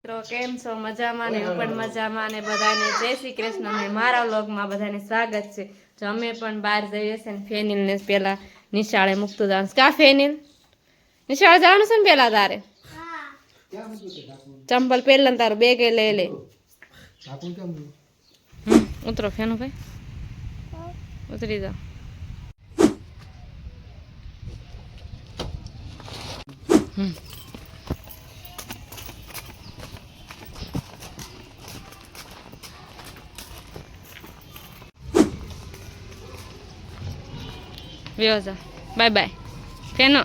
મિત્રો કેમ છો? મજામાં ને? હું પણ મજામાં ને બધાને જય શ્રી કૃષ્ણ ને મારા વ્લોગમાં બધાને સ્વાગત છે. જો અમે પણ બહાર જઈએ છે ને ફેનિલ ને પેલા નિશાળે મૂકતું જવાનું. કા ફેનિલ નિશાળે જવાનું છે ને પેલા તારે? ચંપલ પહેરલા ને તારું બેગ લઈ લે. ઉતરો ફેનું ભાઈ, ઉતરી જાઓ. વ્યવજા બાય બાય ફેનો.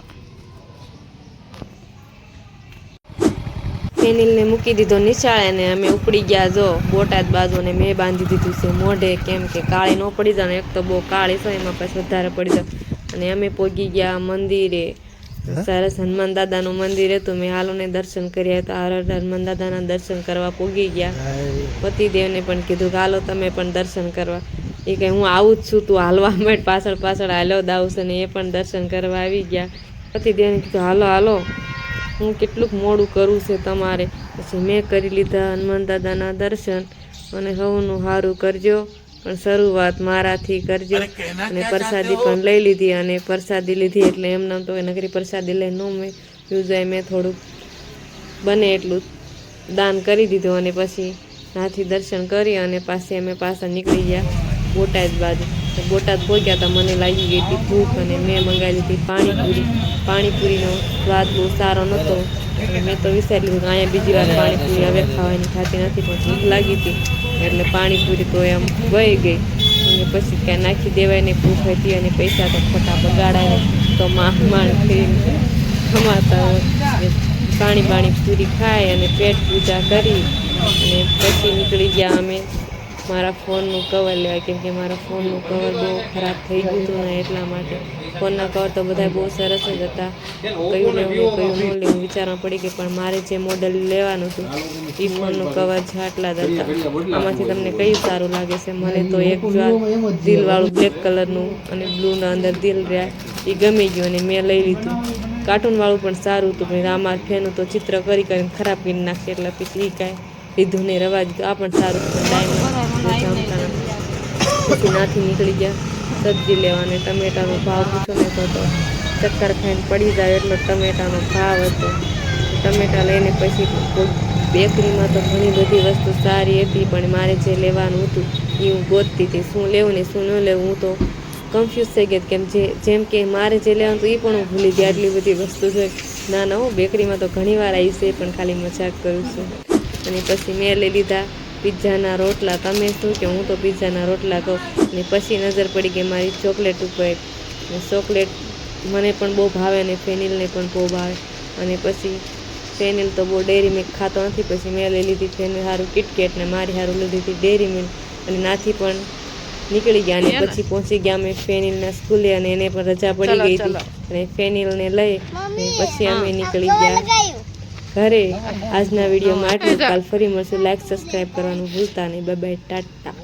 ફેનિલને મૂકી દીધો નિશાળે ને અમે ઉપડી ગયા. જો બોટાદ બાજુ ને મેં બાંધી દીધું છે મોઢે, કેમ કે કાળી ન પડી જાય ને, એક તો બહુ કાળી છે એમાં પછી વધારે પડી જાય. અને અમે પહોંચી ગયા મંદિરે. સરસ હનુમાન દાદાનું મંદિર હતું. મેં હાલોને દર્શન કર્યા હતા. હનુમાન દાદાના દર્શન કરવા પહોંચી ગયા. પતિદેવને પણ કીધું કે હાલો તમે પણ દર્શન કરવા. એ કે હું આવું જ છું, તું હાલવા માંડ. પાછળ પાછળ હાલો દાવ છે ને એ પણ દર્શન કરવા આવી ગયા. પતિદેવને કીધું હાલો હાલો, હું કેટલુંક મોડું કરું છે તમારે. પછી મેં કરી લીધા હનુમાન દાદાના દર્શન. અને સૌનું સારું કરજો, પણ શરૂઆત મારાથી કરજો. અને પ્રસાદી પણ લઈ લીધી. અને પ્રસાદી લીધી એટલે એમને તો નગરી પ્રસાદી લઈ ન મેં યુઝાય, મેં થોડુંક બને એટલું દાન કરી દીધું. અને પછી ત્યાંથી દર્શન કરી અને પાછી અમે પાછા નીકળી ગયા બોટાદ બાજુ. બોટાદ પહોંચ્યા તો મને લાગી ગઈ હતી ભૂખ અને મેં મંગાવી લીધી પાણીપુરી. પાણીપુરીનો સ્વાદ બહુ સારો નહોતો. મેં તો વિચારી લીધું કે અહીંયા બીજી વાર પાણીપુરી હવે ખાવાની થતી નથી, પણ ભૂખ લાગી હતી એટલે પાણીપુરી તો એમ વહી ગઈ. અને પછી ક્યાં નાખી દેવાય ને, ભૂખ હતી અને પૈસા તો ખોટા બગાડાય તો માંડ કરીને કમાતા હોય. પાણી પૂરી ખાઈ અને પેટ પૂજા કરી અને પછી નીકળી ગયા અમે મારા ફોનનું કવર લેવા, કેમ કે મારા ફોનનું કવર બહુ ખરાબ થઈ ગયું હતું ને એટલા માટે. ફોનના કવર તો બધા બહુ સરસ જ હતા. કયું લેવું ને કયું ન લેવું વિચારવા પડી ગઈ, પણ મારે જે મોડલ લેવાનું હતું એ ફોનનું કવર છે આટલા જ હતા. આમાંથી તમને કયું સારું લાગે છે? મને તો એક દિલવાળું બ્લેક કલરનું અને બ્લુના અંદર દિલ રહ્યા એ ગમી ગયું અને મેં લઈ લીધું. કાર્ટૂનવાળું પણ સારું હતું, પણ આમાં ફેનું તો ચિત્ર કરી કરીને ખરાબ કરી નાખશે એટલે પછી એ કાંઈ લીધું નહીં, રવા દીધું. આ પણ સારું પછી નાથી નીકળી ગયા સબ્જી લેવાને. ટમેટાનો ભાવ પૂછો ને તો ચક્કર ખાઈને પડી જાય એટલો ટમેટાનો ભાવ હતો. ટમેટા લઈને પછી બેકરીમાં તો ઘણી બધી વસ્તુ સારી હતી, પણ મારે જે લેવાનું હતું એ હું ગોતતી હતી. શું લેવું ને શું ન લેવું હું તો કન્ફ્યુઝ થઈ ગઈ. કેમ જેમ કે મારે જે લેવાનું હતું એ પણ હું ભૂલી ગયા. આટલી બધી વસ્તુ છે. ના ના, હું બેકરીમાં તો ઘણી વાર આવી છે, પણ ખાલી મજાક કરું છું. અને પછી મેં લઈ લીધા પિઝાના રોટલા. તમે શું કે હું તો પિઝાના રોટલા કહું. અને પછી નજર પડી ગઈ મારી ચોકલેટ ઉપર. ચોકલેટ મને પણ બહુ ભાવે અને ફેનિલને પણ બહુ ભાવે. અને પછી ફેનિલ તો બહુ ડેરી મિલ્ક ખાતો નથી. પછી મેં લઈ લીધી ફેનિલ સારું કિટકેટ ને મારી સારું લઈ લીધી ડેરી મિલ્ક. અને નાથી પણ નીકળી ગયા. અને પછી પહોંચી ગયા અમે ફેનિલના સ્કૂલે અને એને પણ રજા પડી ગઈ હતી. અને ફેનિલને લઈ પછી અમે નીકળી ગયા ઘરે. આજના વિડીયોમાં આટલું. કાલ ફરી મળશું. લાઈક સબસ્ક્રાઈબ કરવાનું ભૂલતા નહીં. Bye bye, Tata.